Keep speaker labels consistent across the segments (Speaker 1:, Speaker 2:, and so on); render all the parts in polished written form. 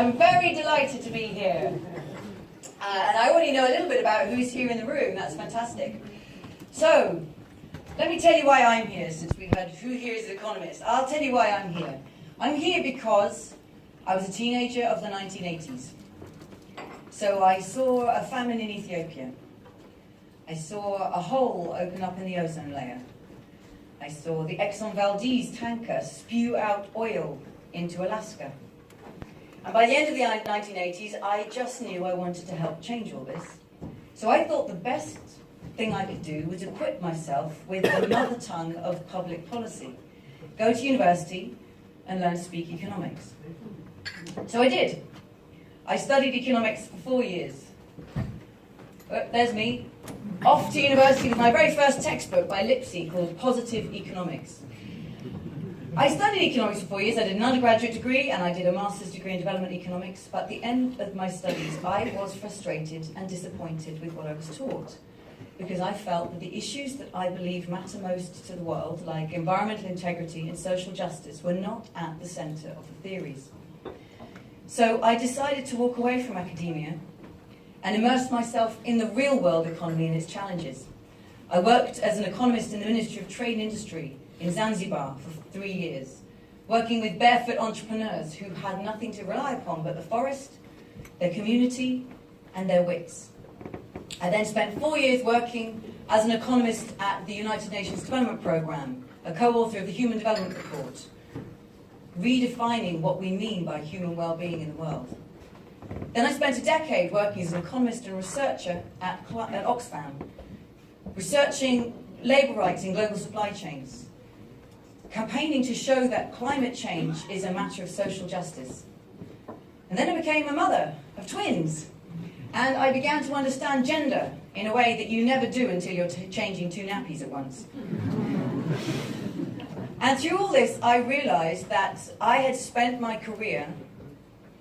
Speaker 1: I'm very delighted to be here. And I already know a little bit about who's here in the room. That's fantastic. So, let me tell you why I'm here, since we've had who here is an economist. I'll tell you why I'm here. I'm here because I was a teenager of the 1980s. So I saw a famine in Ethiopia. I saw a hole open up in the ozone layer. I saw the Exxon Valdez tanker spew out oil into Alaska. And by the end of the 1980s, I just knew I wanted to help change all this. So I thought the best thing I could do was equip myself with the mother tongue of public policy. Go to university and learn to speak economics. So I did. I studied economics for 4 years. There's me, off to university with my very first textbook by Lipsy called Positive Economics. I studied economics for 4 years. I did an undergraduate degree and I did a master's degree in development economics. But at the end of my studies, I was frustrated and disappointed with what I was taught, because I felt that the issues that I believe matter most to the world, like environmental integrity and social justice, were not at the centre of the theories. So I decided to walk away from academia and immerse myself in the real-world economy and its challenges. I worked as an economist in the Ministry of Trade and Industry in Zanzibar for 3 years, working with barefoot entrepreneurs who had nothing to rely upon but the forest, their community, and their wits. I then spent 4 years working as an economist at the United Nations Development Programme, a co-author of the Human Development Report, redefining what we mean by human well-being in the world. Then I spent a decade working as an economist and researcher at Oxfam, researching labour rights in global supply chains, campaigning to show that climate change is a matter of social justice. And then I became a mother of twins, and I began to understand gender in a way that you never do until you're changing 2 nappies at once. And through all this, I realised that I had spent my career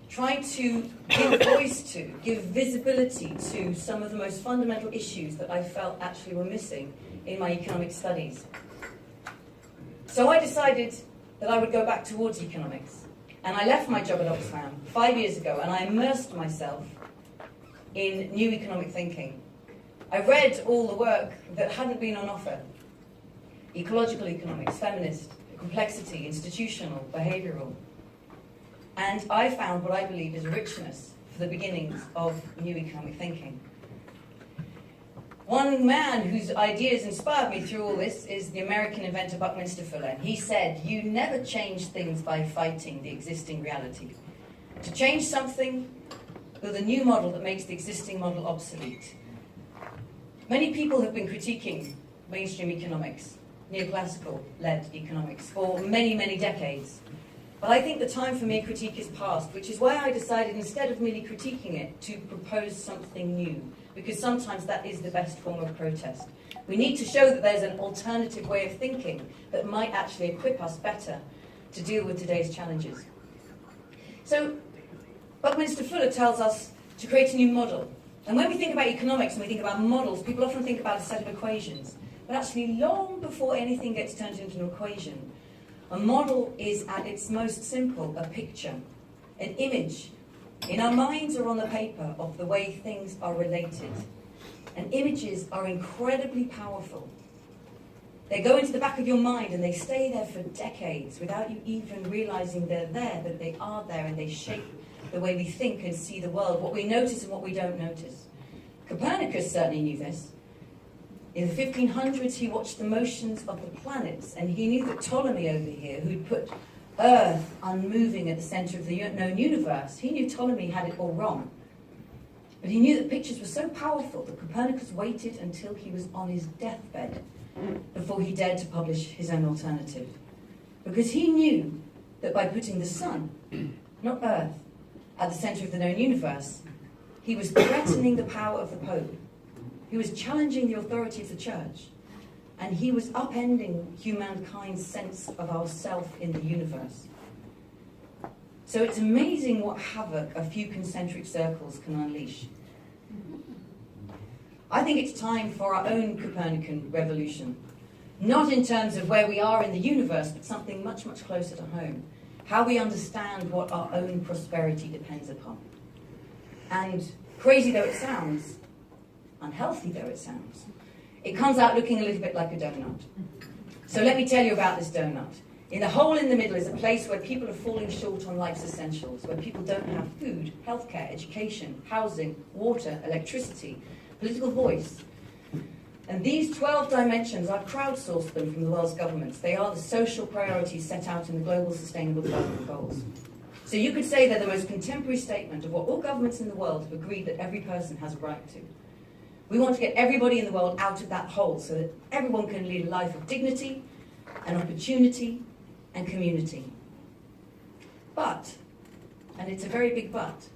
Speaker 1: trying to give voice to, give visibility to some of the most fundamental issues that I felt actually were missing in my economic studies. So I decided that I would go back towards economics. And I left my job at Oxfam 5 years ago, and I immersed myself in new economic thinking. I read all the work that hadn't been on offer: ecological economics, feminist, complexity, institutional, behavioural. And I found what I believe is richness for the beginnings of new economic thinking. One man whose ideas inspired me through all this is the American inventor Buckminster Fuller. He said, "You never change things by fighting the existing reality. To change something, build a new model that makes the existing model obsolete." Many people have been critiquing mainstream economics, neoclassical-led economics, for many, many decades. But I think the time for mere critique is past, which is why I decided, instead of merely critiquing it, to propose something new, because sometimes that is the best form of protest. We need to show that there's an alternative way of thinking that might actually equip us better to deal with today's challenges. So, Buckminster Fuller tells us to create a new model. And when we think about economics and we think about models, people often think about a set of equations. But actually, long before anything gets turned into an equation, a model is, at its most simple, a picture, an image, in our minds or on the paper, of the way things are related. And images are incredibly powerful. They go into the back of your mind and they stay there for decades without you even realizing they're there, that they are there, and they shape the way we think and see the world, what we notice and what we don't notice. Copernicus certainly knew this. In the 1500s, he watched the motions of the planets, and he knew that Ptolemy over here, who'd put Earth unmoving at the centre of the known universe, he knew Ptolemy had it all wrong. But he knew that pictures were so powerful that Copernicus waited until he was on his deathbed before he dared to publish his own alternative. Because he knew that by putting the sun, not Earth, at the centre of the known universe, he was threatening the power of the Pope. He was challenging the authority of the Church, and he was upending humankind's sense of ourself in the universe. So it's amazing what havoc a few concentric circles can unleash. I think it's time for our own Copernican revolution, not in terms of where we are in the universe, but something much, much closer to home. how we understand what our own prosperity depends upon. And crazy though it sounds, unhealthy though it sounds, it comes out looking a little bit like a donut. So let me tell you about this donut. In the hole in the middle is a place where people are falling short on life's essentials, where people don't have food, healthcare, education, housing, water, electricity, political voice. And these 12 dimensions, I've crowdsourced them from the world's governments. They are the social priorities set out in the Global Sustainable Development Goals. So you could say they're the most contemporary statement of what all governments in the world have agreed that every person has a right to. We want to get everybody in the world out of that hole so that everyone can lead a life of dignity and opportunity and community. But, and it's a very big but,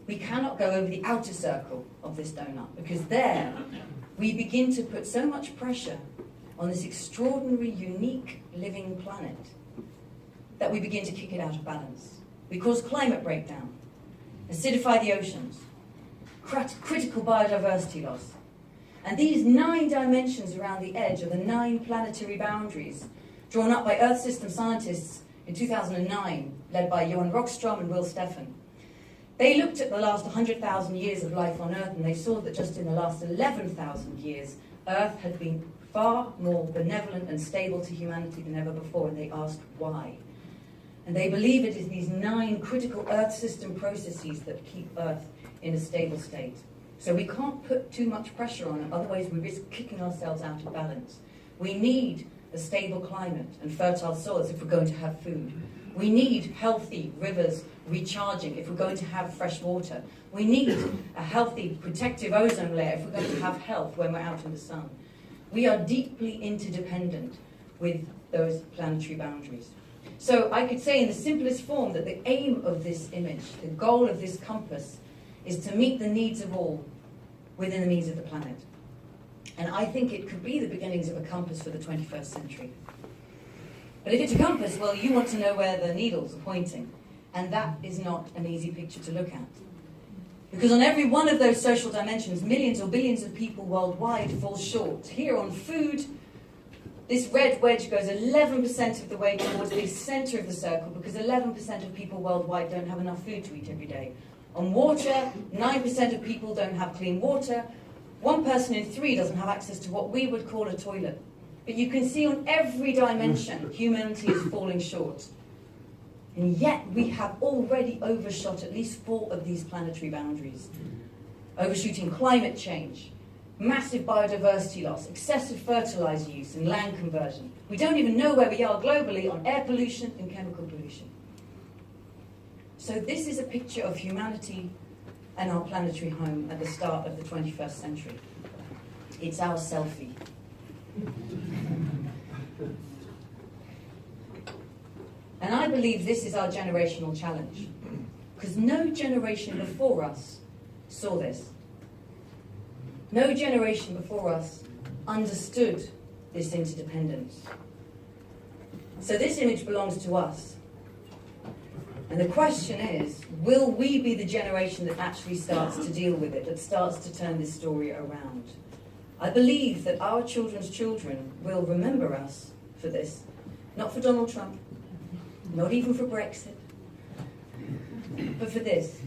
Speaker 1: we cannot go over the outer circle of this donut, because there we begin to put so much pressure on this extraordinary, unique living planet that we begin to kick it out of balance. We cause climate breakdown, acidify the oceans, critical biodiversity loss. And these 9 dimensions around the edge are the 9 planetary boundaries drawn up by Earth system scientists in 2009, led by Johan Rockström and Will Steffen. They looked at the last 100,000 years of life on Earth, and they saw that just in the last 11,000 years, Earth had been far more benevolent and stable to humanity than ever before, and they asked why. And they believe it is these 9 critical Earth system processes that keep Earth in a stable state. So we can't put too much pressure on it, otherwise we risk kicking ourselves out of balance. We need a stable climate and fertile soils if we're going to have food. We need healthy rivers recharging if we're going to have fresh water. We need a healthy protective ozone layer if we're going to have health when we're out in the sun. We are deeply interdependent with those planetary boundaries. So I could say in the simplest form that the aim of this image, the goal of this compass, is to meet the needs of all within the means of the planet. And I think it could be the beginnings of a compass for the 21st century. But if it's a compass, well, you want to know where the needles are pointing. And that is not an easy picture to look at. Because on every one of those social dimensions, millions or billions of people worldwide fall short. Here on food, this red wedge goes 11% of the way towards the center of the circle, because 11% of people worldwide don't have enough food to eat every day. On water, 9% of people don't have clean water. 1 person in 3 doesn't have access to what we would call a toilet. But you can see on every dimension, humanity is falling short. And yet we have already overshot at least 4 of these planetary boundaries. Overshooting climate change, massive biodiversity loss, excessive fertilizer use and land conversion. We don't even know where we are globally on air pollution and chemical pollution. So this is a picture of humanity and our planetary home at the start of the 21st century. It's our selfie. And I believe this is our generational challenge, because no generation before us saw this. No generation before us understood this interdependence. So this image belongs to us. And the question is, will we be the generation that actually starts to deal with it, that starts to turn this story around? I believe that our children's children will remember us for this. Not for Donald Trump, not even for Brexit, but for this.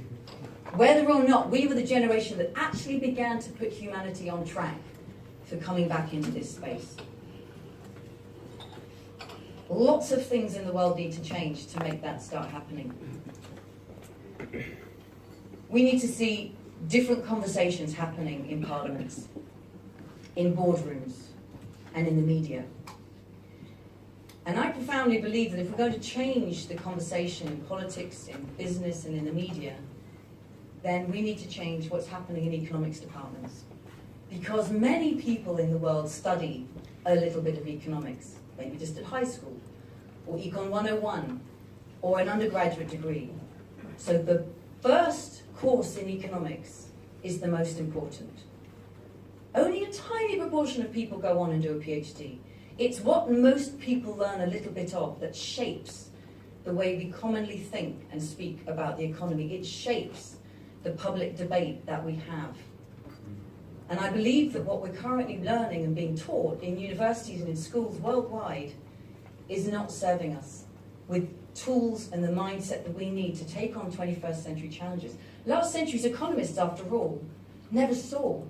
Speaker 1: Whether or not we were the generation that actually began to put humanity on track for coming back into this space. Lots of things in the world need to change to make that start happening. We need to see different conversations happening in parliaments, in boardrooms, and in the media. And I profoundly believe that if we're going to change the conversation in politics, in business, and in the media, then we need to change what's happening in economics departments. Because many people in the world study a little bit of economics, maybe just at high school, or Econ 101, or an undergraduate degree. So the first course in economics is the most important. Only a tiny proportion of people go on and do a PhD. It's what most people learn a little bit of that shapes the way we commonly think and speak about the economy. It shapes the public debate that we have. And I believe that what we're currently learning and being taught in universities and in schools worldwide is not serving us with tools and the mindset that we need to take on 21st century challenges. Last century's economists, after all, never saw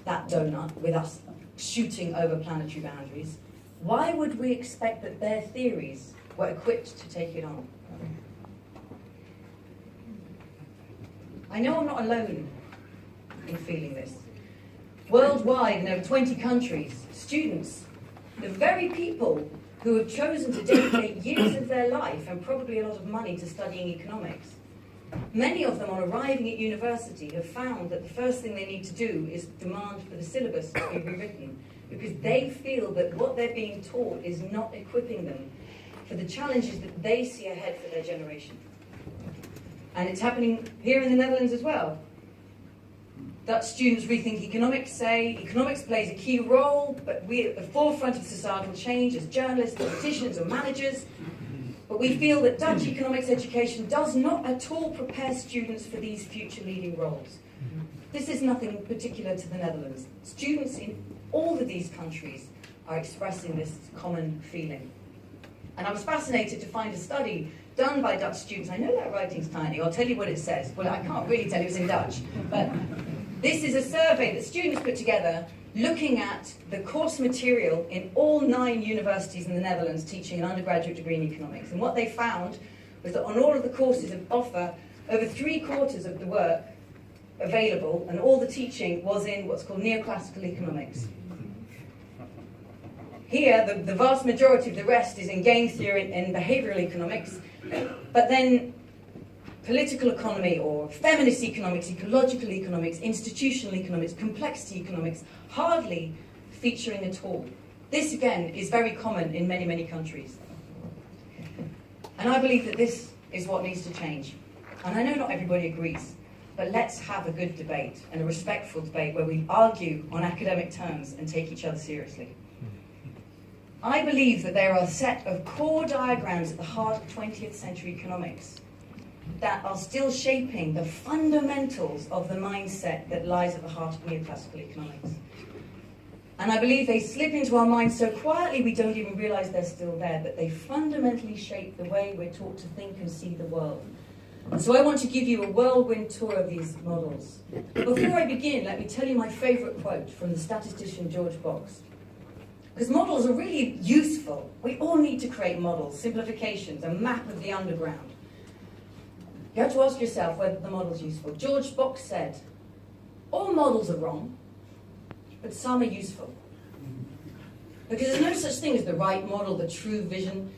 Speaker 1: that donut with us shooting over planetary boundaries. Why would we expect that their theories were equipped to take it on? I know I'm not alone in feeling this. Worldwide, in over 20 countries, students, the very people who have chosen to dedicate years of their life and probably a lot of money to studying economics, many of them on arriving at university have found that the first thing they need to do is demand for the syllabus to be rewritten, because they feel that what they're being taught is not equipping them for the challenges that they see ahead for their generation. And it's happening here in the Netherlands as well. Dutch students rethink economics, say economics plays a key role, but we're at the forefront of societal change as journalists, politicians or managers. But we feel that Dutch economics education does not at all prepare students for these future leading roles. This is nothing particular to the Netherlands. Students in all of these countries are expressing this common feeling. And I was fascinated to find a study done by Dutch students. I know that writing's tiny. I'll tell you what it says. Well, I can't really tell you it's in Dutch. But this is a survey that students put together looking at the course material in all 9 universities in the Netherlands teaching an undergraduate degree in economics. And what they found was that on all of the courses of offer, over 3/4 of the work available and all the teaching was in what's called neoclassical economics. Here, the vast majority of the rest is in game theory and behavioral economics, but then political economy or feminist economics, ecological economics, institutional economics, complexity economics, hardly featuring at all. This, again, is very common in many, many countries. And I believe that this is what needs to change. And I know not everybody agrees, but let's have a good debate and a respectful debate where we argue on academic terms and take each other seriously. I believe that there are a set of core diagrams at the heart of 20th century economics that are still shaping the fundamentals of the mindset that lies at the heart of neoclassical economics. And I believe they slip into our minds so quietly we don't even realize they're still there, but they fundamentally shape the way we're taught to think and see the world. And so I want to give you a whirlwind tour of these models. Before I begin, let me tell you my favorite quote from the statistician George Box. Because models are really useful. We all need to create models, simplifications, a map of the underground. You have to ask yourself whether the model's useful. George Box said, all models are wrong, but some are useful. Because there's no such thing as the right model, the true vision.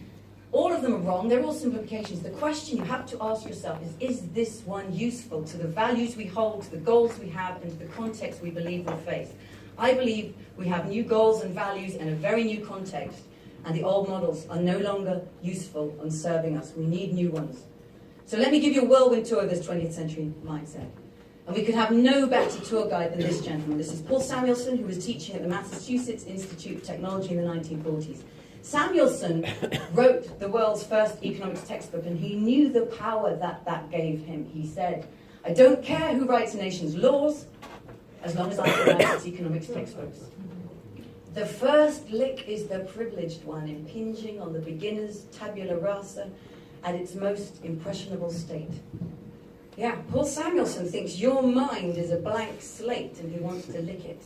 Speaker 1: All of them are wrong, they're all simplifications. The question you have to ask yourself is this one useful to the values we hold, to the goals we have, and to the context we believe we'll face? I believe we have new goals and values and a very new context, and the old models are no longer useful and serving us. We need new ones. So let me give you a whirlwind tour of this 20th century mindset. And we could have no better tour guide than this gentleman. This is Paul Samuelson, who was teaching at the Massachusetts Institute of Technology in the 1940s. Samuelson wrote the world's first economics textbook, and he knew the power that gave him. He said, I don't care who writes a nation's laws, as long as I can write its economics textbooks. The first lick is the privileged one, impinging on the beginner's tabula rasa at its most impressionable state. Yeah, Paul Samuelson thinks your mind is a blank slate and he wants to lick it.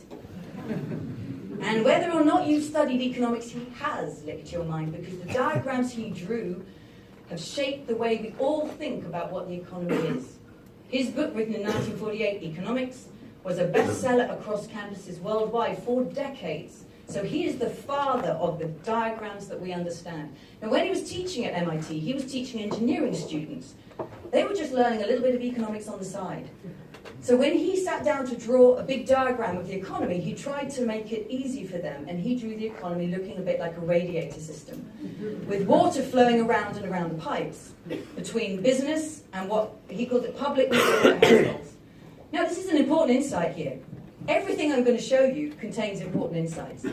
Speaker 1: And whether or not you've studied economics, he has licked your mind, because the diagrams he drew have shaped the way we all think about what the economy is. His book, written in 1948, Economics, was a bestseller across campuses worldwide for decades. So he is the father of the diagrams that we understand. Now, when he was teaching at MIT, he was teaching engineering students. They were just learning a little bit of economics on the side. So when he sat down to draw a big diagram of the economy, he tried to make it easy for them, and he drew the economy looking a bit like a radiator system, with water flowing around and around the pipes between business and what he called it public and households. Now, this is an important insight here. Everything I'm going to show you contains important insights.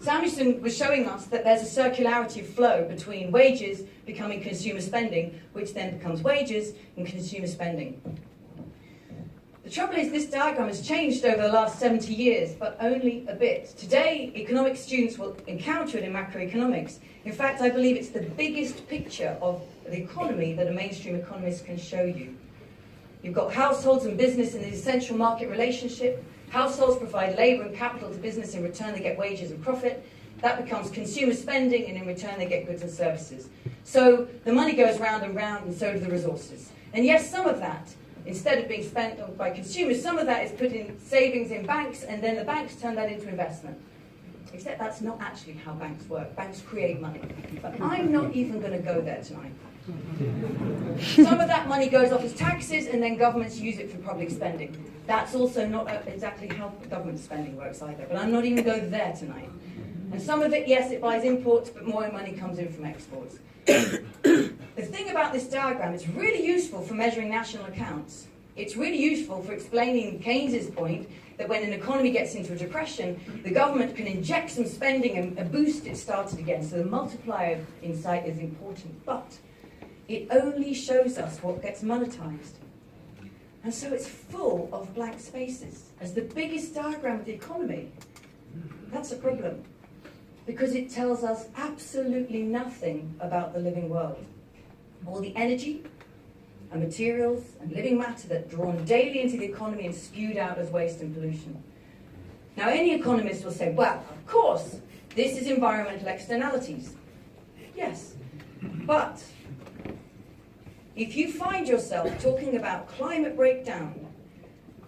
Speaker 1: Samuelson was showing us that there's a circularity of flow between wages becoming consumer spending, which then becomes wages and consumer spending. The trouble is this diagram has changed over the last 70 years, but only a bit. Today, economics students will encounter it in macroeconomics. In fact, I believe it's the biggest picture of the economy that a mainstream economist can show you. You've got households and business in the essential market relationship. Households provide labour and capital to business. In return, they get wages and profit. That becomes consumer spending, and in return, they get goods and services. So the money goes round and round, and so do the resources. And yes, some of that, instead of being spent by consumers, some of that is put in savings in banks, and then the banks turn that into investment. Except that's not actually how banks work. Banks create money. But I'm not even going to go there tonight. Some of that money goes off as taxes, and then governments use it for public spending. That's also not exactly how government spending works either, but I'm not even going there tonight. And some of it, yes, it buys imports, but more money comes in from exports. The thing about this diagram, it's really useful for measuring national accounts. It's really useful for explaining Keynes's point that when an economy gets into a depression, the government can inject some spending and boost it started again. So the multiplier insight is important, but it only shows us what gets monetized. And so it's full of blank spaces. As the biggest diagram of the economy, that's a problem, because it tells us absolutely nothing about the living world. All the energy and materials and living matter that are drawn daily into the economy and spewed out as waste and pollution. Now, any economist will say, well, of course, this is environmental externalities. Yes, but if you find yourself talking about climate breakdown,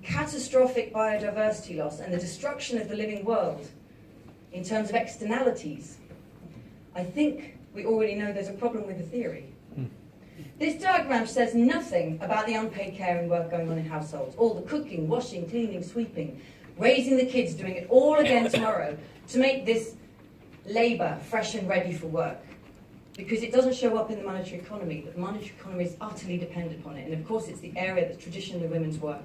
Speaker 1: catastrophic biodiversity loss, and the destruction of the living world in terms of externalities, I think we already know there's a problem with the theory. This diagram says nothing about the unpaid care and work going on in households, all the cooking, washing, cleaning, sweeping, raising the kids, doing it all again tomorrow to make this labour fresh and ready for work. Because it doesn't show up in the monetary economy, but the monetary economy is utterly dependent on it. And of course, it's the area that's traditionally women's work.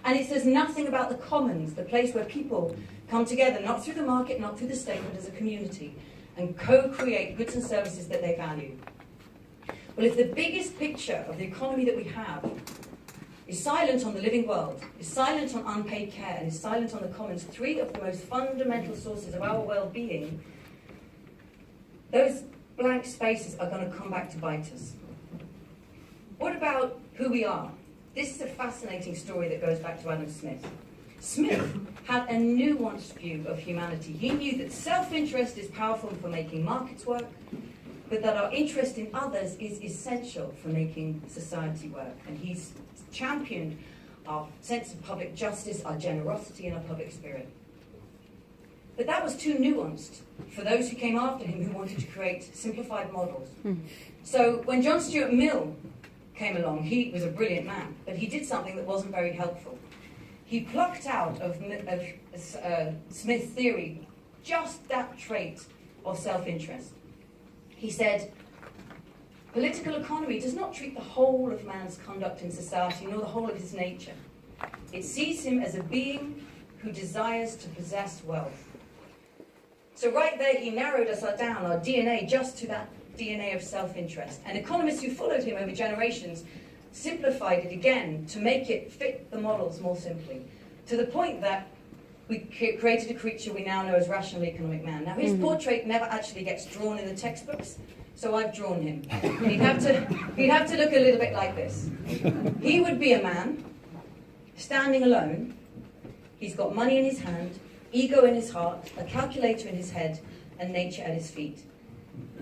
Speaker 1: And it says nothing about the commons, the place where people come together, not through the market, not through the state, but as a community, and co-create goods and services that they value. Well, if the biggest picture of the economy that we have is silent on the living world, is silent on unpaid care, and is silent on the commons, three of the most fundamental sources of our well-being, those blank spaces are going to come back to bite us. What about who we are? This is a fascinating story that goes back to Adam Smith. Smith had a nuanced view of humanity. He knew that self-interest is powerful for making markets work, but that our interest in others is essential for making society work. And he's championed our sense of public justice, our generosity, and our public spirit. But that was too nuanced for those who came after him who wanted to create simplified models. So when John Stuart Mill came along, he was a brilliant man, but he did something that wasn't very helpful. He plucked out of Smith's theory just that trait of self-interest. He said, political economy does not treat the whole of man's conduct in society, nor the whole of his nature. It sees him as a being who desires to possess wealth. So right there, he narrowed us down, our DNA, just to that DNA of self-interest. And economists who followed him over generations simplified it again to make it fit the models more simply, to the point that we created a creature we now know as rational economic man. Now, his portrait never actually gets drawn in the textbooks, so I've drawn him. He'd have to look a little bit like this. He would be a man, standing alone. He's got money in his hand, ego in his heart, a calculator in his head, and nature at his feet.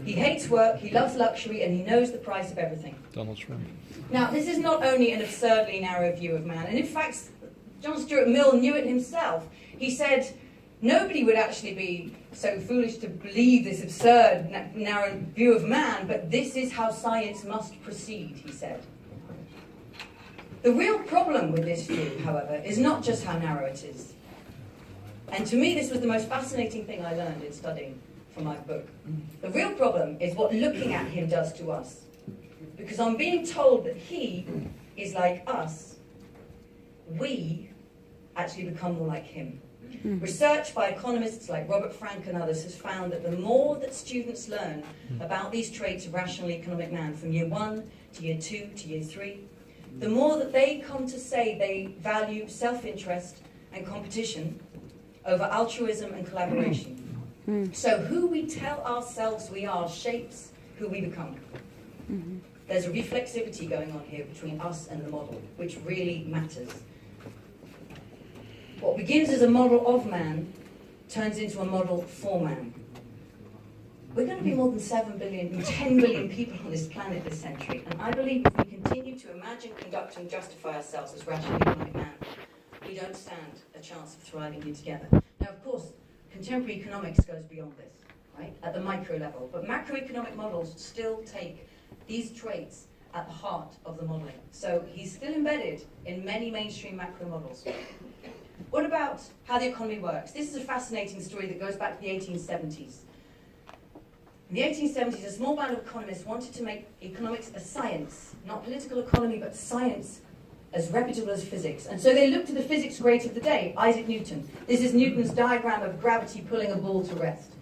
Speaker 1: He hates work, he loves luxury, and he knows the price of everything.
Speaker 2: Donald Trump.
Speaker 1: Now, this is not only an absurdly narrow view of man, and in fact, John Stuart Mill knew it himself. He said, nobody would actually be so foolish to believe this absurd, narrow view of man, but this is how science must proceed, he said. The real problem with this view, however, is not just how narrow it is. And to me, this was the most fascinating thing I learned in studying for my book. The real problem is what looking at him does to us. Because I'm being told that he is like us, we actually become more like him. Research by economists like Robert Frank and others has found that the more that students learn about these traits of rational economic man from year 1 to year 2 to year 3, the more that they come to say they value self-interest and competition over altruism and collaboration. So who we tell ourselves we are shapes who we become. There's a reflexivity going on here between us and the model, which really matters. What begins as a model of man turns into a model for man. We're going to be more than 7 billion, 10 billion people on this planet this century, and I believe if we continue to imagine, conduct, and justify ourselves as rational economic man, we don't stand a chance of thriving here together. Now, of course, contemporary economics goes beyond this, right, at the micro level, but macroeconomic models still take these traits at the heart of the modeling. So he's still embedded in many mainstream macro models. What about how the economy works? This is a fascinating story that goes back to the 1870s. In the 1870s, a small band of economists wanted to make economics a science, not political economy, but science as reputable as physics. And so they looked to the physics great of the day, Isaac Newton. This is Newton's diagram of gravity pulling a ball to rest.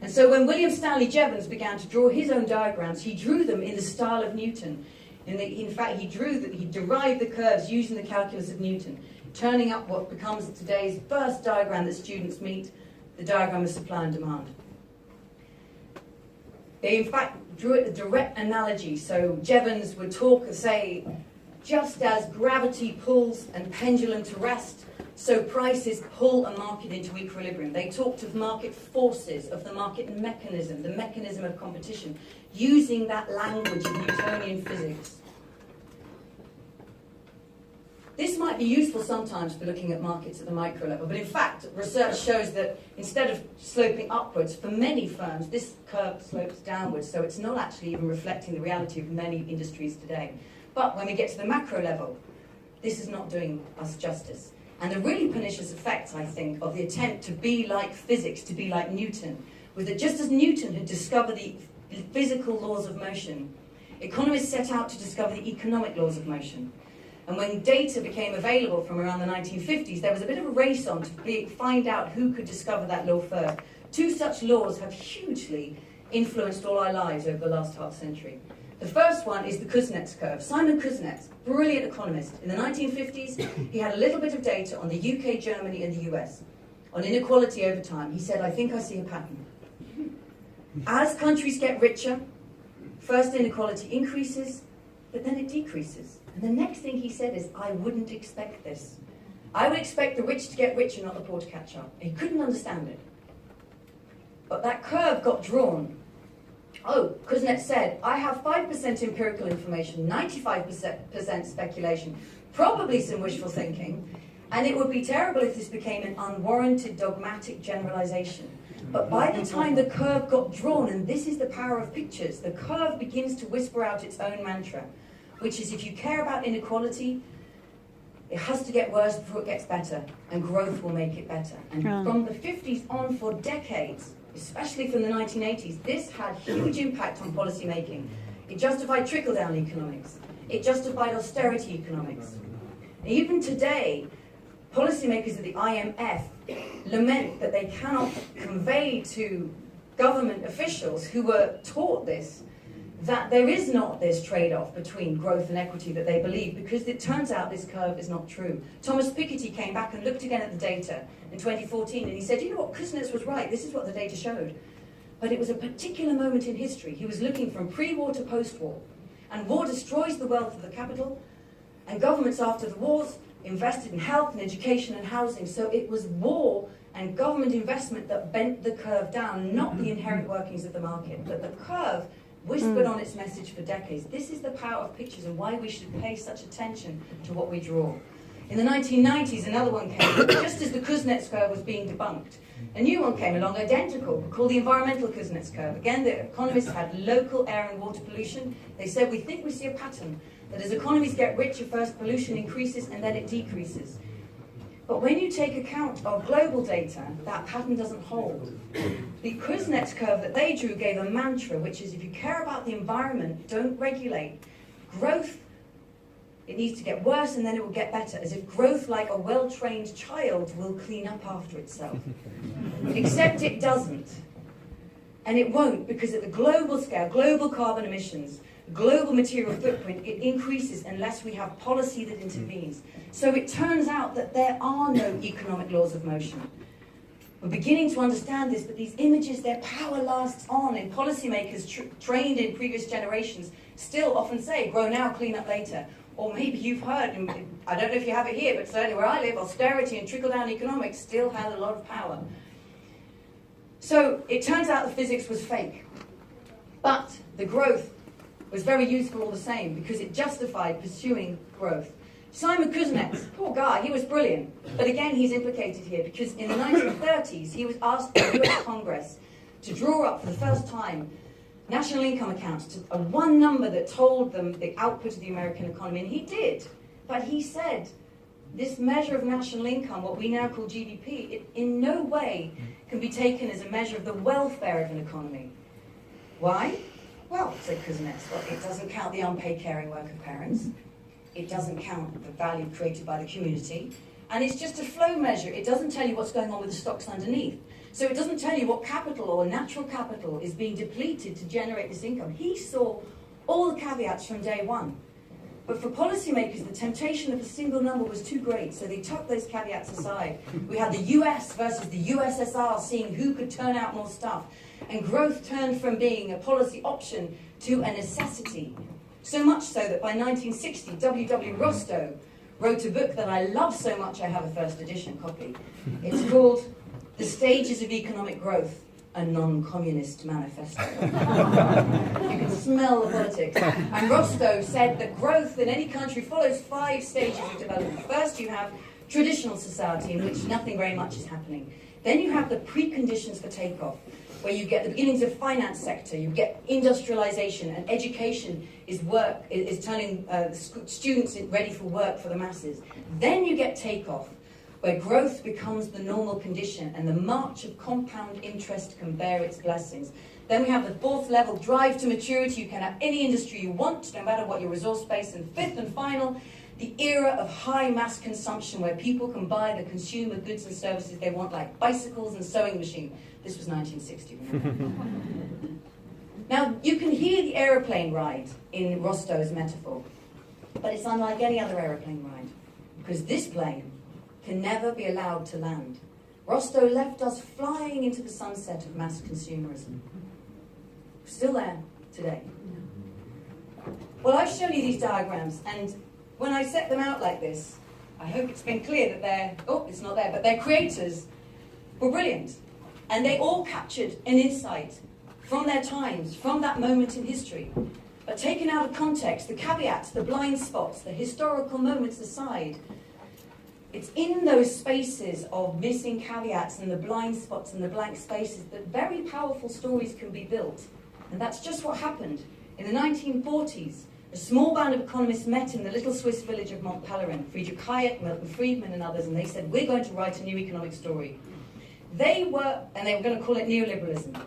Speaker 1: And so when William Stanley Jevons began to draw his own diagrams, he drew them in the style of Newton. In fact, he derived the curves using the calculus of Newton, turning up what becomes today's first diagram that students meet, the diagram of supply and demand. They, in fact, drew it a direct analogy. So Jevons would say, just as gravity pulls and pendulum to rest, so prices pull a market into equilibrium. They talked of market forces, of the market mechanism, the mechanism of competition, using that language of Newtonian physics. This might be useful sometimes for looking at markets at the micro level, but in fact, research shows that instead of sloping upwards, for many firms, this curve slopes downwards, so it's not actually even reflecting the reality of many industries today. But when we get to the macro level, this is not doing us justice. And the really pernicious effects, I think, of the attempt to be like physics, to be like Newton, was that just as Newton had discovered the physical laws of motion, economists set out to discover the economic laws of motion. And when data became available from around the 1950s, there was a bit of a race on to find out who could discover that law first. Two such laws have hugely influenced all our lives over the last half century. The first one is the Kuznets curve. Simon Kuznets, brilliant economist. In the 1950s, he had a little bit of data on the UK, Germany, and the US on inequality over time. He said, I think I see a pattern. As countries get richer, first inequality increases, but then it decreases. And the next thing he said is, I wouldn't expect this. I would expect the rich to get richer, not the poor to catch up. He couldn't understand it. But that curve got drawn. Oh, Kuznets said, I have 5% empirical information, 95% speculation, probably some wishful thinking, and it would be terrible if this became an unwarranted dogmatic generalization. But by the time the curve got drawn, and this is the power of pictures, the curve begins to whisper out its own mantra, which is if you care about inequality, it has to get worse before it gets better, and growth will make it better. And from the 50s on for decades, especially from the 1980s, this had huge impact on policy making. It justified trickle-down economics. It justified austerity economics. And even today, policymakers at the IMF lament that they cannot convey to government officials who were taught this, that there is not this trade-off between growth and equity that they believe, because it turns out this curve is not true. Thomas Piketty came back and looked again at the data in 2014, and he said, you know what, Kuznets was right, this is what the data showed. But it was a particular moment in history. He was looking from pre-war to post-war, and war destroys the wealth of the capital, and governments after the wars invested in health and education and housing, so it was war and government investment that bent the curve down, not the inherent workings of the market, but the curve whispered on its message for decades. This is the power of pictures and why we should pay such attention to what we draw. In the 1990s, another one came, just as the Kuznets curve was being debunked. A new one came along, identical, called the environmental Kuznets curve. Again, the economists had local air and water pollution. They said, we think we see a pattern, that as economies get richer, first pollution increases and then it decreases. But when you take account of global data, that pattern doesn't hold. The Kuznets curve that they drew gave a mantra, which is if you care about the environment, don't regulate. Growth, it needs to get worse and then it will get better, as if growth, like a well-trained child, will clean up after itself. Except it doesn't. And it won't, because at the global scale, global carbon emissions, global material footprint, it increases unless we have policy that intervenes. So it turns out that there are no economic laws of motion. We're beginning to understand this, but these images, their power lasts on, and policymakers trained in previous generations still often say, grow now, clean up later. Or maybe you've heard, and I don't know if you have it here, but certainly where I live, austerity and trickle-down economics still has a lot of power. So it turns out the physics was fake. But the growth was very useful all the same, because it justified pursuing growth. Simon Kuznets, poor guy, he was brilliant. But again, he's implicated here, because in the 1930s, he was asked by the US Congress to draw up for the first time national income accounts, to a one number that told them the output of the American economy, and he did. But he said, this measure of national income, what we now call GDP, it in no way can be taken as a measure of the welfare of an economy. Why? Well, said Kuznets, well, it doesn't count the unpaid caring work of parents. It doesn't count the value created by the community. And it's just a flow measure. It doesn't tell you what's going on with the stocks underneath. So it doesn't tell you what capital or natural capital is being depleted to generate this income. He saw all the caveats from day one. But for policymakers, the temptation of a single number was too great, so they took those caveats aside. We had the US versus the USSR, seeing who could turn out more stuff. And growth turned from being a policy option to a necessity. So much so that by 1960, W.W. Rostow wrote a book that I love so much I have a first edition copy. It's called The Stages of Economic Growth, a Non-Communist Manifesto. You can smell the politics. And Rostow said that growth in any country follows 5 stages of development. First, you have traditional society, in which nothing very much is happening. Then you have the preconditions for takeoff, where you get the beginnings of finance sector, you get industrialization, and education is turning students ready for work for the masses. Then you get takeoff, where growth becomes the normal condition and the march of compound interest can bear its blessings. Then we have the 4th level, drive to maturity. You can have any industry you want, no matter what your resource base. And 5th and final, the era of high mass consumption, where people can buy the consumer goods and services they want, like bicycles and sewing machines. This was 1960, remember? Now, you can hear the aeroplane ride in Rostow's metaphor, but it's unlike any other aeroplane ride, because this plane can never be allowed to land. Rostow left us flying into the sunset of mass consumerism. Still there today. Well, I've shown you these diagrams, and when I set them out like this, I hope it's been clear that it's not there, but their creators were brilliant. And they all captured an insight from their times, from that moment in history. But taken out of context, the caveats, the blind spots, the historical moments aside, it's in those spaces of missing caveats and the blind spots and the blank spaces that very powerful stories can be built. And that's just what happened. In the 1940s, a small band of economists met in the little Swiss village of Mont Pelerin, Friedrich Hayek, Milton Friedman and others, and they said, we're going to write a new economic story. They were going to call it neoliberalism.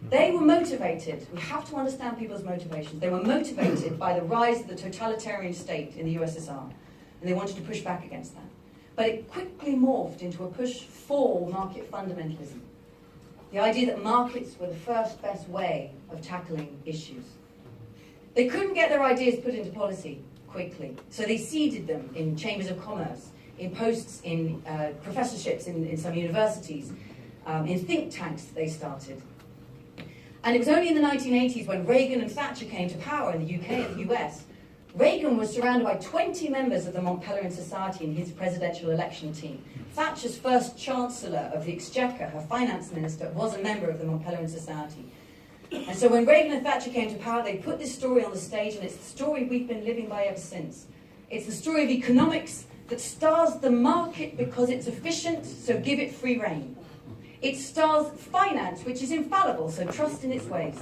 Speaker 1: They were motivated, we have to understand people's motivations, they were motivated by the rise of the totalitarian state in the USSR, and they wanted to push back against that. But it quickly morphed into a push for market fundamentalism. The idea that markets were the first best way of tackling issues. They couldn't get their ideas put into policy quickly, so they seeded them in chambers of commerce, in posts in professorships in some universities, in think tanks that they started. And it was only in the 1980s when Reagan and Thatcher came to power in the UK and the US. Reagan was surrounded by 20 members of the Mont Pelerin Society in his presidential election team. Thatcher's first Chancellor of the Exchequer, her finance minister, was a member of the Mont Pelerin Society. And so when Reagan and Thatcher came to power, they put this story on the stage, and it's the story we've been living by ever since. It's the story of economics that stars the market because it's efficient, so give it free rein. It stars finance, which is infallible, so trust in its ways.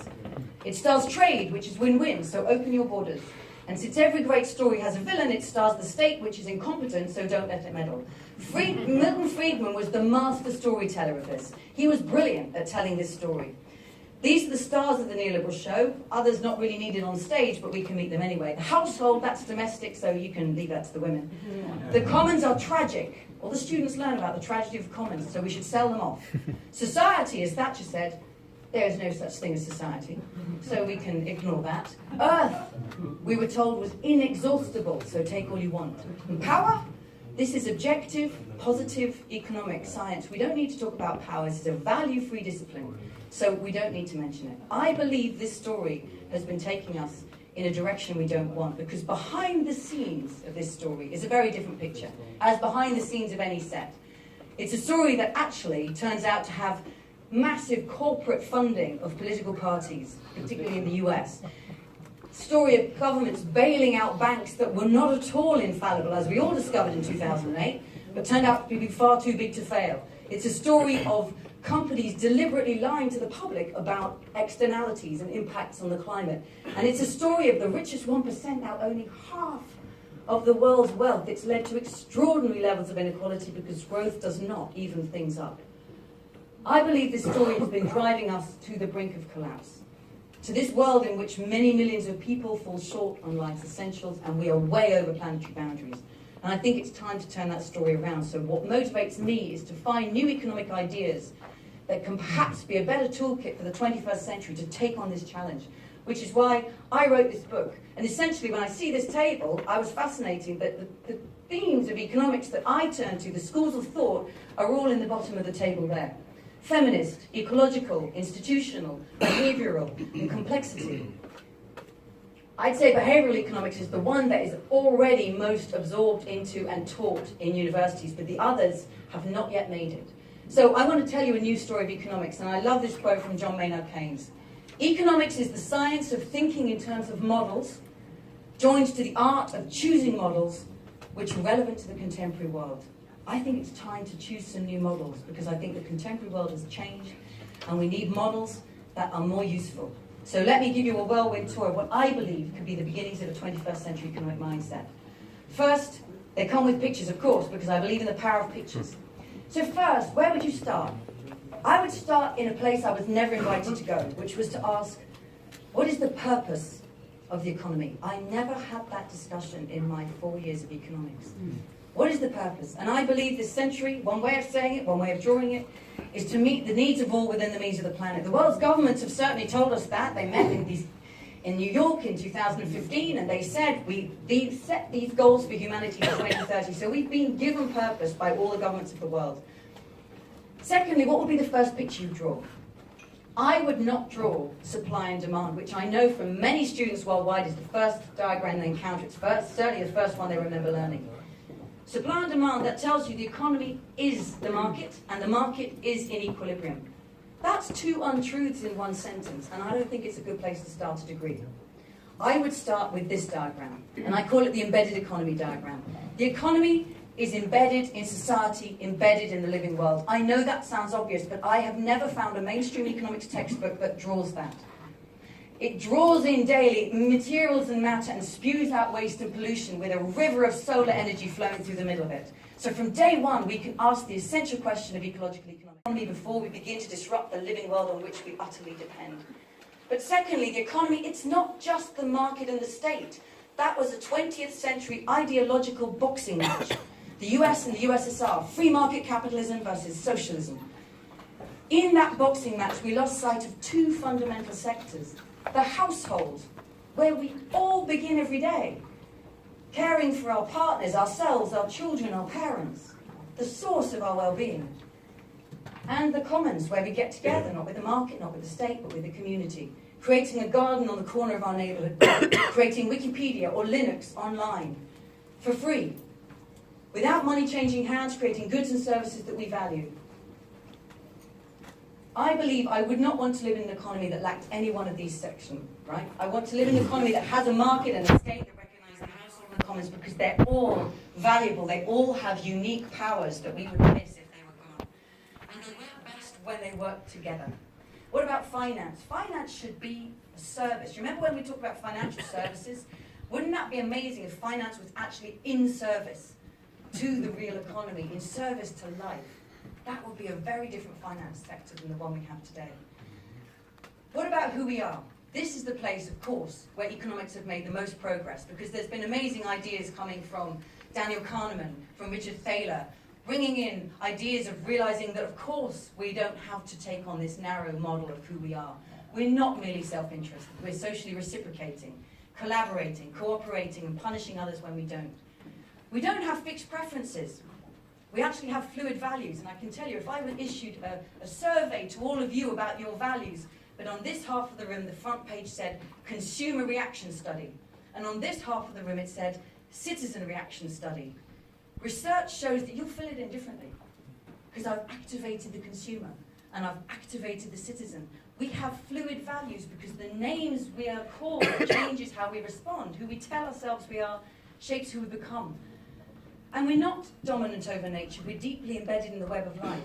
Speaker 1: It stars trade, which is win-win, so open your borders. And since every great story has a villain, it stars the state, which is incompetent, so don't let it meddle. Milton Friedman was the master storyteller of this. He was brilliant at telling this story. These are the stars of the neoliberal show, others not really needed on stage, but we can meet them anyway. The household, that's domestic, so you can leave that to the women. The commons are tragic. All the students learn about the tragedy of commons, so we should sell them off. Society, as Thatcher said, There is no such thing as society, so we can ignore that. Earth, we were told, was inexhaustible, so take all you want. And power, this is objective, positive economic science. We don't need to talk about power. This is a value-free discipline, so we don't need to mention it. I believe this story has been taking us in a direction we don't want, because behind the scenes of this story is a very different picture, as behind the scenes of any set. It's a story that actually turns out to have massive corporate funding of political parties, particularly in the US. Story of governments bailing out banks that were not at all infallible, as we all discovered in 2008, but turned out to be far too big to fail. It's a story of companies deliberately lying to the public about externalities and impacts on the climate. And it's a story of the richest 1% now owning half of the world's wealth. It's led to extraordinary levels of inequality because growth does not even things up. I believe this story has been driving us to the brink of collapse, to this world in which many millions of people fall short on life's essentials, and we are way over planetary boundaries. And I think it's time to turn that story around. So what motivates me is to find new economic ideas that can perhaps be a better toolkit for the 21st century to take on this challenge, which is why I wrote this book. And essentially, when I see this table, I was fascinated that the themes of economics that I turn to, the schools of thought, are all in the bottom of the table there. Feminist, ecological, institutional, behavioral, and complexity. I'd say behavioral economics is the one that is already most absorbed into and taught in universities, but the others have not yet made it. So I want to tell you a new story of economics, and I love this quote from John Maynard Keynes. Economics is the science of thinking in terms of models, joined to the art of choosing models which are relevant to the contemporary world. I think it's time to choose some new models, because I think the contemporary world has changed and we need models that are more useful. So let me give you a whirlwind tour of what I believe could be the beginnings of a 21st century economic mindset. First, they come with pictures, of course, because I believe in the power of pictures. So first, where would you start? I would start in a place I was never invited to go, which was to ask, what is the purpose of the economy? I never had that discussion in my 4 years of economics. What is the purpose? And I believe this century, one way of saying it, one way of drawing it, is to meet the needs of all within the means of the planet. The world's governments have certainly told us that. They met in New York in 2015, and they said, we set these goals for humanity for 2030. So we've been given purpose by all the governments of the world. Secondly, what would be the first picture you draw? I would not draw supply and demand, which I know from many students worldwide is the first diagram they encounter. It's certainly the first one they remember learning. Supply and demand, that tells you the economy is the market, and the market is in equilibrium. That's two untruths in one sentence, and I don't think it's a good place to start a degree. I would start with this diagram, and I call it the embedded economy diagram. The economy is embedded in society, embedded in the living world. I know that sounds obvious, but I have never found a mainstream economics textbook that draws that. It draws in daily materials and matter and spews out waste and pollution with a river of solar energy flowing through the middle of it. So from day one, we can ask the essential question of ecological economy before we begin to disrupt the living world on which we utterly depend. But secondly, the economy, it's not just the market and the state. That was a 20th century ideological boxing match. The US and the USSR, free market capitalism versus socialism. In that boxing match, we lost sight of two fundamental sectors. The household, where we all begin every day, caring for our partners, ourselves, our children, our parents, the source of our well-being. And the commons, where we get together, not with the market, not with the state, but with the community, creating a garden on the corner of our neighborhood, creating Wikipedia or Linux online for free, without money changing hands, creating goods and services that we value. I believe I would not want to live in an economy that lacked any one of these sections, right? I want to live in an economy that has a market and a state that recognise the household and the commons, because they're all valuable. They all have unique powers that we would miss if they were gone. And they work best when they work together. What about finance? Finance should be a service. Remember when we talk about financial services? Wouldn't that be amazing if finance was actually in service to the real economy, in service to life? That would be a very different finance sector than the one we have today. What about who we are? This is the place, of course, where economics have made the most progress, because there's been amazing ideas coming from Daniel Kahneman, from Richard Thaler, bringing in ideas of realizing that, of course, we don't have to take on this narrow model of who we are. We're not merely self-interested. We're socially reciprocating, collaborating, cooperating, and punishing others when we don't. We don't have fixed preferences. We actually have fluid values, and I can tell you, if I were issued a survey to all of you about your values, but on this half of the room, the front page said consumer reaction study, and on this half of the room it said citizen reaction study. Research shows that you'll fill it in differently, because I've activated the consumer, and I've activated the citizen. We have fluid values because the names we are called changes how we respond. Who we tell ourselves we are shapes who we become. And we're not dominant over nature, we're deeply embedded in the web of life.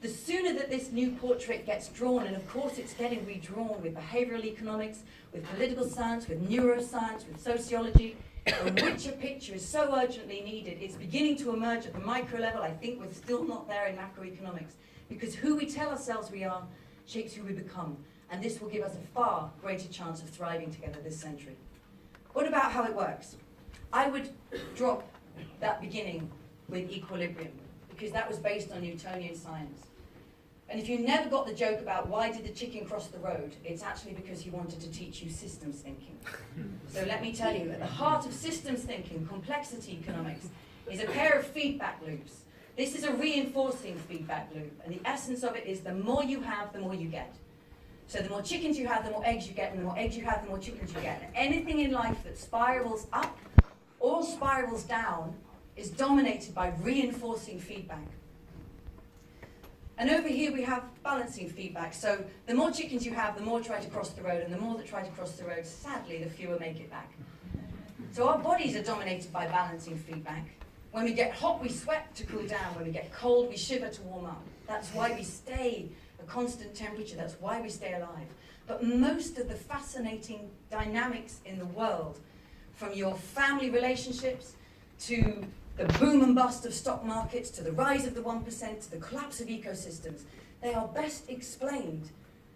Speaker 1: The sooner that this new portrait gets drawn, and of course it's getting redrawn with behavioral economics, with political science, with neuroscience, with sociology, a richer picture is so urgently needed. It's beginning to emerge at the micro level. I think we're still not there in macroeconomics, because who we tell ourselves we are shapes who we become, and this will give us a far greater chance of thriving together this century. What about how it works? I would drop that beginning with equilibrium, because that was based on Newtonian science. And if you never got the joke about why did the chicken cross the road, it's actually because he wanted to teach you systems thinking. So let me tell you, at the heart of systems thinking, complexity economics, is a pair of feedback loops. This is a reinforcing feedback loop, and the essence of it is the more you have, the more you get. So the more chickens you have, the more eggs you get, and the more eggs you have, the more chickens you get. And anything in life that spirals up or spirals down is dominated by reinforcing feedback. And over here we have balancing feedback. So the more chickens you have, the more try to cross the road, and the more that try to cross the road, sadly, the fewer make it back. So our bodies are dominated by balancing feedback. When we get hot, we sweat to cool down. When we get cold, we shiver to warm up. That's why we stay a constant temperature. That's why we stay alive. But most of the fascinating dynamics in the world, from your family relationships to the boom and bust of stock markets, to the rise of the 1%, to the collapse of ecosystems, they are best explained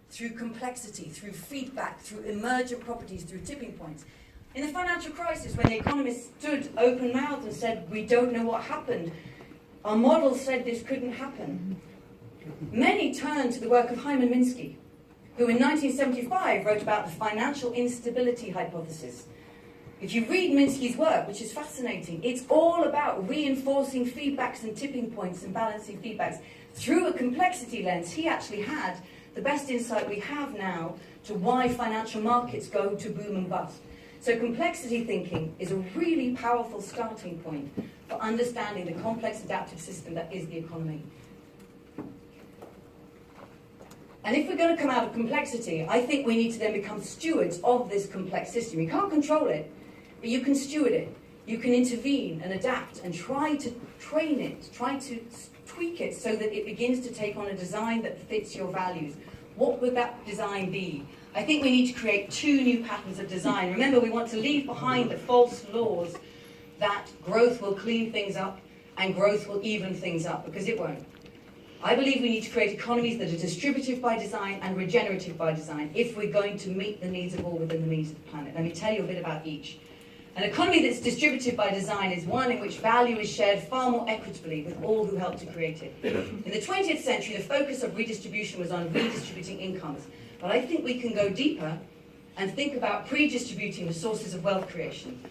Speaker 1: through complexity, through feedback, through emergent properties, through tipping points. In the financial crisis, when the economists stood open-mouthed and said, we don't know what happened, our models said this couldn't happen, many turned to the work of Hyman Minsky, who in 1975 wrote about the financial instability hypothesis. If you read Minsky's work, which is fascinating, it's all about reinforcing feedbacks and tipping points and balancing feedbacks. Through a complexity lens, he actually had the best insight we have now to why financial markets go to boom and bust. So complexity thinking is a really powerful starting point for understanding the complex adaptive system that is the economy. And if we're going to come out of complexity, I think we need to then become stewards of this complex system. You can't control it, but you can steward it. You can intervene and adapt and try to train it, try to tweak it so that it begins to take on a design that fits your values. What would that design be? I think we need to create two new patterns of design. Remember, we want to leave behind the false laws that growth will clean things up and growth will even things up, because it won't. I believe we need to create economies that are distributive by design and regenerative by design if we're going to meet the needs of all within the needs of the planet. Let me tell you a bit about each. An economy that's distributive by design is one in which value is shared far more equitably with all who help to create it. In the 20th century, the focus of redistribution was on redistributing incomes. But I think we can go deeper and think about pre-distributing the sources of wealth creation.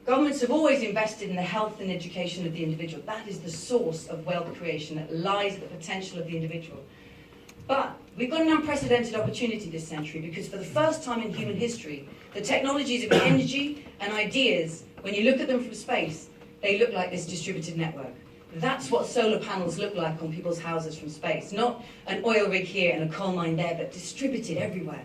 Speaker 1: Governments have always invested in the health and education of the individual. That is the source of wealth creation that lies at the potential of the individual. But we've got an unprecedented opportunity this century, because for the first time in human history, the technologies of energy and ideas, when you look at them from space, they look like this distributed network. That's what solar panels look like on people's houses from space. Not an oil rig here and a coal mine there, but distributed everywhere.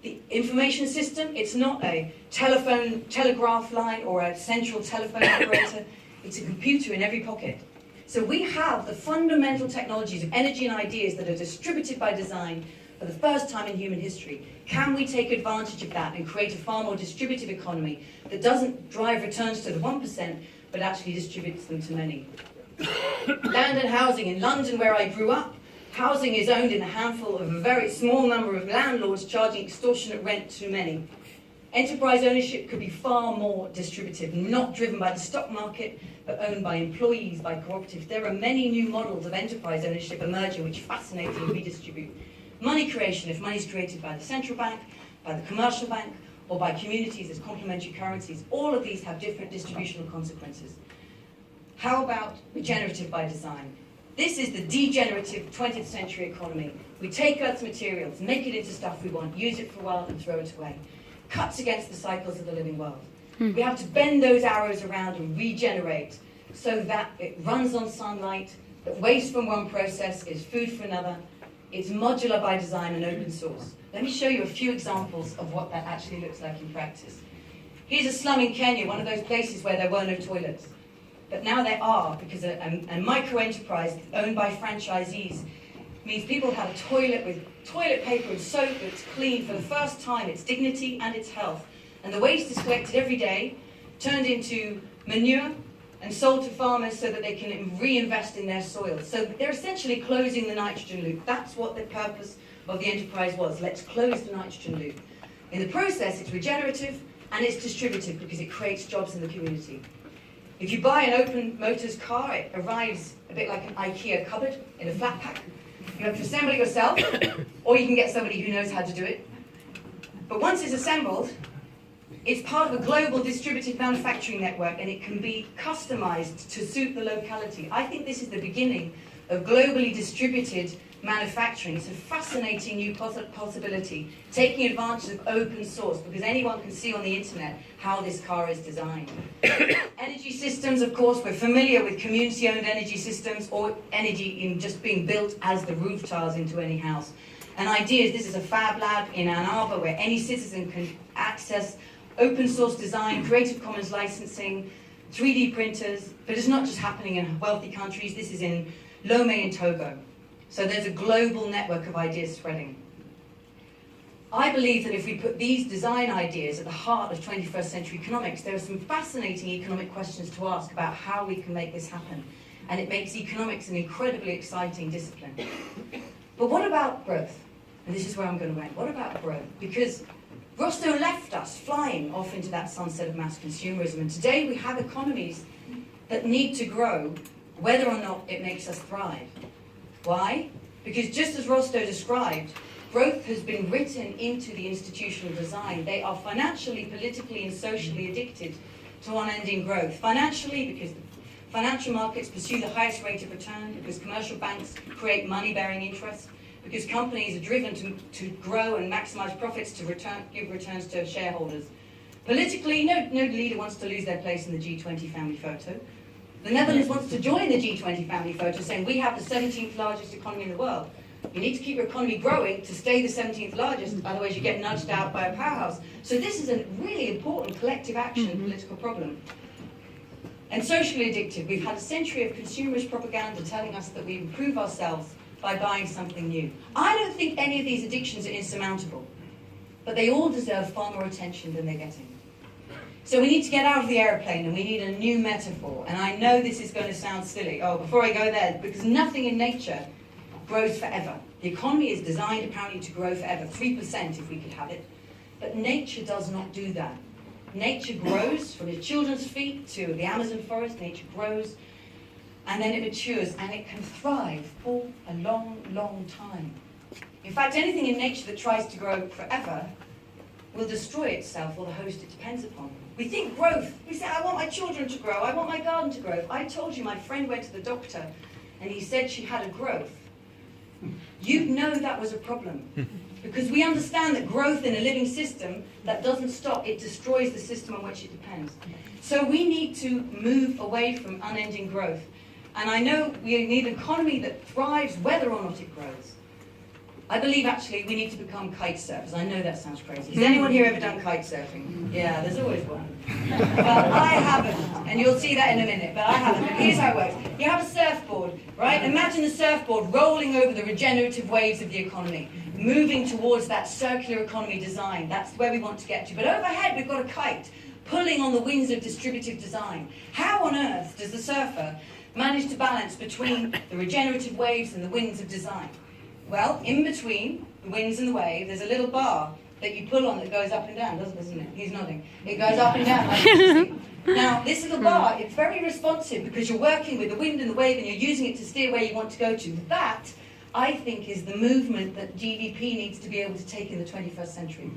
Speaker 1: The information system, it's not a telegraph line or a central telephone operator. It's a computer in every pocket. So we have the fundamental technologies of energy and ideas that are distributed by design for the first time in human history. Can we take advantage of that and create a far more distributive economy that doesn't drive returns to the 1%, but actually distributes them to many? Land and housing. In London, where I grew up, housing is owned in a handful of a very small number of landlords charging extortionate rent to many. Enterprise ownership could be far more distributive, not driven by the stock market, but owned by employees, by cooperatives. There are many new models of enterprise ownership emerging which fascinatingly redistribute money creation, if money is created by the central bank, by the commercial bank, or by communities as complementary currencies. All of these have different distributional consequences. How about regenerative by design? This is the degenerative 20th century economy. We take Earth's materials, make it into stuff we want, use it for a while and throw it away. Cuts against the cycles of the living world. We have to bend those arrows around and regenerate so that it runs on sunlight, that waste from one process is food for another. It's modular by design and open source. Let me show you a few examples of what that actually looks like in practice. Here's a slum in Kenya, one of those places where there were no toilets. But now there are, because a micro-enterprise owned by franchisees means people have a toilet with toilet paper and soap that's clean for the first time, its dignity and its health. And the waste is collected every day, turned into manure and sold to farmers so that they can reinvest in their soil. So they're essentially closing the nitrogen loop. That's what the purpose of the enterprise was. Let's close the nitrogen loop. In the process, it's regenerative and it's distributive because it creates jobs in the community. If you buy an open motors car, it arrives a bit like an IKEA cupboard in a flat pack. You have to assemble it yourself, or you can get somebody who knows how to do it. But once it's assembled, it's part of a global distributed manufacturing network, and it can be customized to suit the locality. I think this is the beginning of globally distributed manufacturing. It's a fascinating new possibility, taking advantage of open source, because anyone can see on the internet how this car is designed. Energy systems, of course, we're familiar with community-owned energy systems, or energy in just being built as the roof tiles into any house. An idea is this is a fab lab in Ann Arbor where any citizen can access open source design, Creative Commons licensing, 3D printers, but it's not just happening in wealthy countries. This is in Lomé in Togo. So there's a global network of ideas spreading. I believe that if we put these design ideas at the heart of 21st century economics, there are some fascinating economic questions to ask about how we can make this happen. And it makes economics an incredibly exciting discipline. But what about growth? And this is where I'm going to end. What about growth? Because Rostow left us flying off into that sunset of mass consumerism. And today we have economies that need to grow, whether or not it makes us thrive. Why? Because just as Rostow described, growth has been written into the institutional design. They are financially, politically, and socially addicted to unending growth. Financially, because financial markets pursue the highest rate of return, because commercial banks create money-bearing interest, because companies are driven to grow and maximize profits to give returns to shareholders. Politically, no leader wants to lose their place in the G20 family photo. The Netherlands wants to join the G20 family photo, saying we have the 17th largest economy in the world. You need to keep your economy growing to stay the 17th largest, otherwise you get nudged out by a powerhouse. So this is a really important collective action political problem. And socially addictive, we've had a century of consumerist propaganda telling us that we improve ourselves by buying something new. I don't think any of these addictions are insurmountable, but they all deserve far more attention than they're getting. So we need to get out of the aeroplane and we need a new metaphor. And I know this is going to sound silly. Oh, before I go there, because nothing in nature grows forever. The economy is designed apparently to grow forever, 3% if we could have it. But nature does not do that. Nature grows from your children's feet to the Amazon forest. Nature grows and then it matures and it can thrive for a long, long time. In fact, anything in nature that tries to grow forever will destroy itself or the host it depends upon. We think growth. We say, I want my children to grow. I want my garden to grow. If I told you my friend went to the doctor and he said she had a growth, you'd know that was a problem. Because we understand that growth in a living system, that doesn't stop. It destroys the system on which it depends. So we need to move away from unending growth. And I know we need an economy that thrives whether or not it grows. I believe actually we need to become kite surfers. I know that sounds crazy. Has anyone here ever done kite surfing? Yeah, there's always one. But I haven't, and you'll see that in a minute, but I haven't. But here's how it works. You have a surfboard, right? Imagine the surfboard rolling over the regenerative waves of the economy, moving towards that circular economy design. That's where we want to get to. But overhead, we've got a kite pulling on the wings of distributive design. How on earth does the surfer manage to balance between the regenerative waves and the winds of design? Well, in between the winds and the wave, there's a little bar that you pull on that goes up and down, doesn't it? He's nodding. It goes up and down like you see. Now, this little bar, it's very responsive because you're working with the wind and the wave and you're using it to steer where you want to go to. That, I think, is the movement that GDP needs to be able to take in the 21st century.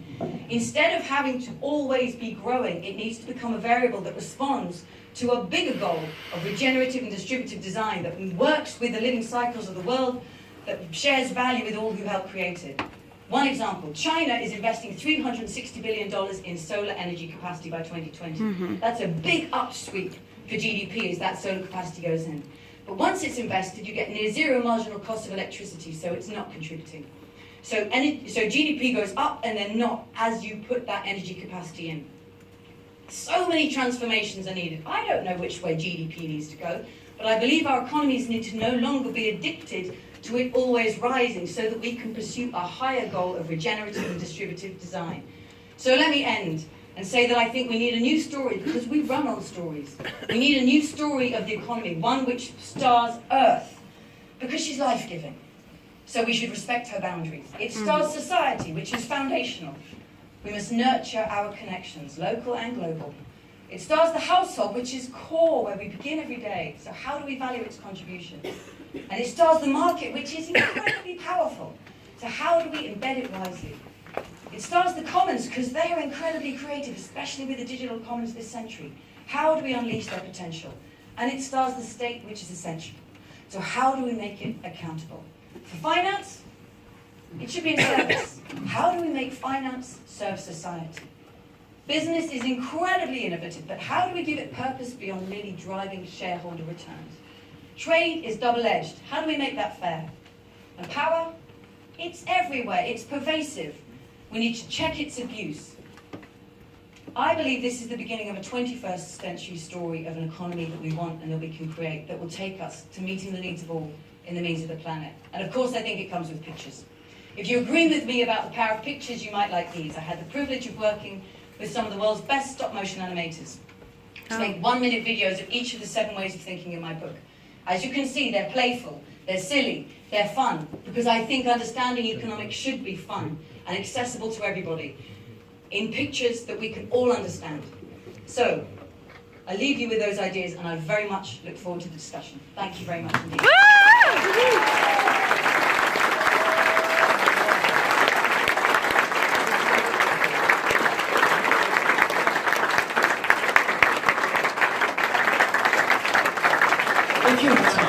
Speaker 1: Instead of having to always be growing, it needs to become a variable that responds to a bigger goal of regenerative and distributive design that works with the living cycles of the world, that shares value with all who help create it. One example, China is investing $360 billion in solar energy capacity by 2020. That's a big upsweep for GDP as that solar capacity goes in. But once it's invested, you get near zero marginal cost of electricity, so it's not contributing. So GDP goes up and then not as you put that energy capacity in. So many transformations are needed. I don't know which way GDP needs to go, but I believe our economies need to no longer be addicted to it always rising so that we can pursue a higher goal of regenerative and distributive design. So let me end and say that I think we need a new story because we run on stories. We need a new story of the economy, one which stars Earth because she's life-giving. So we should respect her boundaries. It stars society, which is foundational. We must nurture our connections, local and global. It stars the household, which is core, where we begin every day. So how do we value its contribution? And it stars the market, which is incredibly powerful. So how do we embed it wisely? It stars the commons, because they are incredibly creative, especially with the digital commons this century. How do we unleash their potential? And it stars the state, which is essential. So how do we make it accountable? For finance, it should be in service. How do we make finance serve society? Business is incredibly innovative, but how do we give it purpose beyond merely driving shareholder returns? Trade is double-edged. How do we make that fair? And power? It's everywhere. It's pervasive. We need to check its abuse. I believe this is the beginning of a 21st century story of an economy that we want and that we can create that will take us to meeting the needs of all in the means of the planet. And of course, I think it comes with pictures. If you agree with me about the power of pictures, you might like these. I had the privilege of working with some of the world's best stop-motion animators to make 1-minute videos of each of the 7 ways of thinking in my book. As you can see, they're playful, they're silly, they're fun, because I think understanding economics should be fun and accessible to everybody in pictures that we can all understand. So, I leave you with those ideas, and I very much look forward to the discussion. Thank you very much indeed.
Speaker 2: Thank you.